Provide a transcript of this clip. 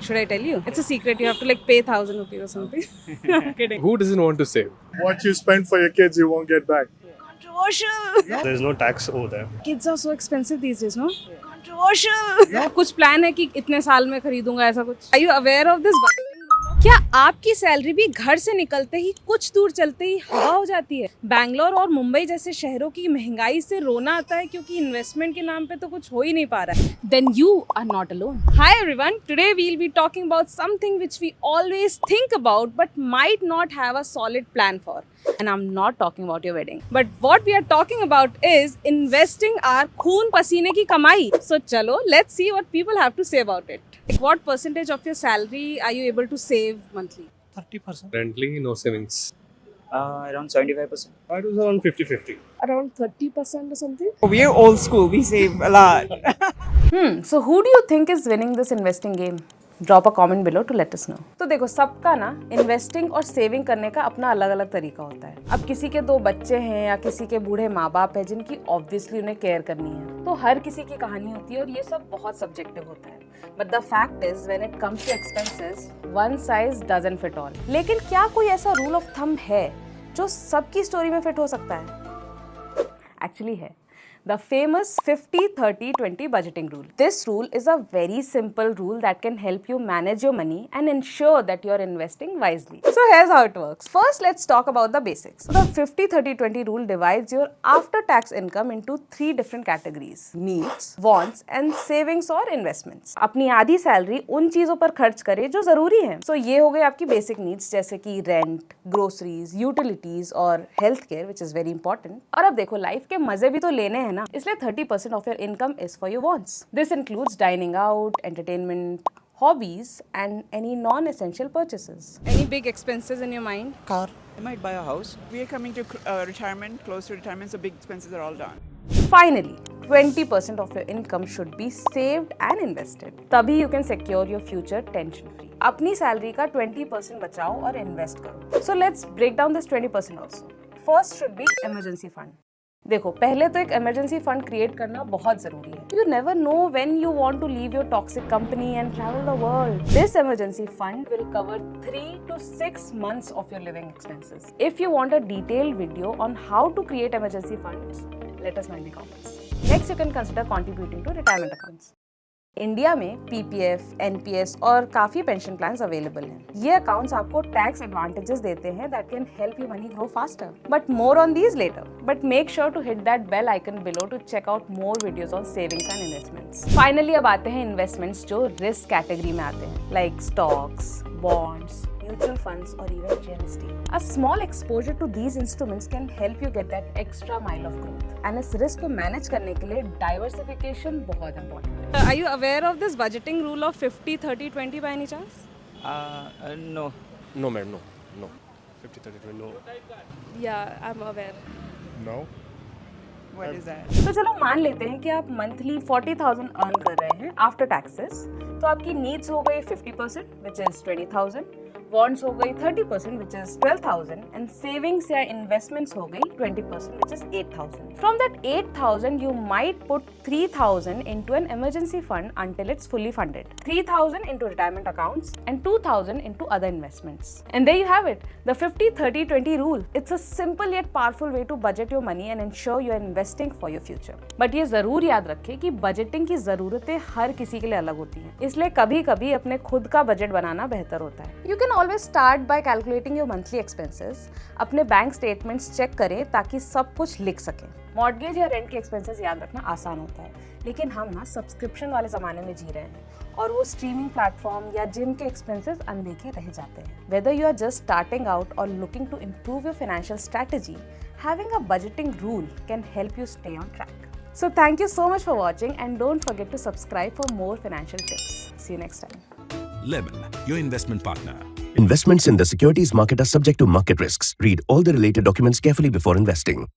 Should I tell you? It's a secret. You have to like pay 1,000 rupees or something. I'm kidding. Who doesn't want to save? What you spend for your kids, you won't get back. Controversial. There's no tax over there. Kids are so expensive these days, no? Controversial. कुछ plan है कि इतने साल में खरीदूंगा ऐसा कुछ? Are you aware of this budgeting? क्या आपकी सैलरी भी घर से निकलते ही कुछ दूर चलते ही हवा हो जाती है? बैंगलोर और मुंबई जैसे शहरों की महंगाई से रोना आता है क्योंकि इन्वेस्टमेंट के नाम पे तो कुछ हो ही नहीं पा रहा है. Then you are not alone. Hi everyone. Today we'll be talking about something which we always think about but might not have a solid plan for. And I'm not talking about your wedding. But what we are talking about is investing our खून पसीने की कमाई. So चलो, let's see what people have to say about it. Like what percentage of your salary are you able to save monthly? 30%. Currently, no savings. Around 75%. I was around 50-50. Around 30% or something. We're old school. We save a lot. So who do you think is winning this investing game? Drop a comment below to let us know. तो देखो सबका ना investing और saving करने का अपना अलग अलग तरीका होता है. अब किसी के 2 बच्चे हैं या किसी के बूढ़े माँ बाप हैं जिनकी ऑब्वियसली उन्हें केयर करनी है, तो हर किसी की कहानी होती है और ये सब बहुत सब्जेक्टिव होता है. But the fact is when it comes to expenses, one size doesn't fit all. लेकिन क्या कोई ऐसा रूल ऑफ थंब है जो सबकी स्टोरी में फिट हो सकता है? एक्चुअली है. The famous 50-30-20 budgeting rule. This rule is a very simple rule that can help you manage your money and ensure that you're investing wisely. So here's how it works. First, let's talk about the basics. So the 50-30-20 rule divides your after-tax income into 3 different categories: needs, wants, and savings or investments. अपनी आधी salary उन चीजों पर खर्च करे जो जरूरी हैं. So ये हो गए आपकी basic needs जैसे कि rent, groceries, utilities और health care, which is very important. और अब देखो लाइफ के मजे भी तो लेने हैं ना, इसलिए 30% of your income is for your wants. This includes dining out, entertainment, hobbies, and any non-essential purchases. Any big expenses in your mind? Car. I might buy a house. We are coming to retirement, close to retirement, so big expenses are all done. Finally, 20% of your income should be saved and invested. तभी you can secure your future tension free. अपनी salary का 20% बचाओ और invest करो. So let's break down this 20% also. First should be emergency fund. देखो पहले तो एक इमरजेंसी फंड क्रिएट करना बहुत जरूरी है. You never know when you want to leave your toxic company and travel the world. This emergency fund will cover 3 to 6 months of your living expenses. If you want a detailed video on how to create emergency funds, let us know in the comments. Next, you can consider contributing to retirement accounts. India में PPF, NPS और काफ़ी pension plans available हैं. ये accounts आपको tax advantages देते हैं that can help your money grow faster. But more on these later. But make sure to hit that bell icon below to check out more videos on savings and investments. Finally, अब आते हैं investments जो risk category में आते हैं, like stocks, bonds, mutual funds or even real estate. A small exposure to these instruments can help you get that extra mile of growth. And इस risk को manage करने के लिए diversification बहुत important है. Are you aware of this budgeting rule of 50-30-20 by any chance? No. No, ma'am, no. 50-30, no. Yeah, I'm aware. No? What is that? तो चलो मान लेते हैं कि आप मंथली 40,000 अर्न कर रहे हैं आफ्टर टैक्सेस. तो आपकी नीड्स हो गई 50% विच इज 20,000, वॉन्ट्स हो गई 30% विच इज 12,000 एंड सेविंग्स या इन्वेस्टमेंट्स हो गई 20% which is 8,000. From that 8,000 you might put 3,000 into an emergency fund until it's fully funded, 3,000 into retirement accounts and 2,000 into other investments. And there you have it, the 50-30-20 rule. It's a simple yet powerful way to budget your money and ensure you're investing for your future. But ये जरूर याद रखें कि budgeting की जरूरतें हर किसी के लिए अलग होती हैं, इसलिए कभी कभी अपने खुद का बजट बनाना बेहतर होता है. You can always start by calculating your monthly expenses. अपने बैंक स्टेटमेंट्स चेक करें ताकि सब कुछ लिख सकें. मॉर्गेज या रेंट के एक्सपेंसेस याद रखना आसान होता है, लेकिन हम ना सब्सक्रिप्शन वाले ज़माने में जी रहे हैं और वो स्ट्रीमिंग प्लेटफॉर्म या जिम के एक्सपेंसेस अनदेखे रह जाते हैं. Whether you are just starting out or looking to improve your financial strategy, having a budgeting rule can help you stay on track. So thank you so much for watching and don't forget to subscribe for more financial tips. See you next time. Lemon, your investment partner. Investments in the securities market are subject to market risks. Read all the related documents carefully before investing.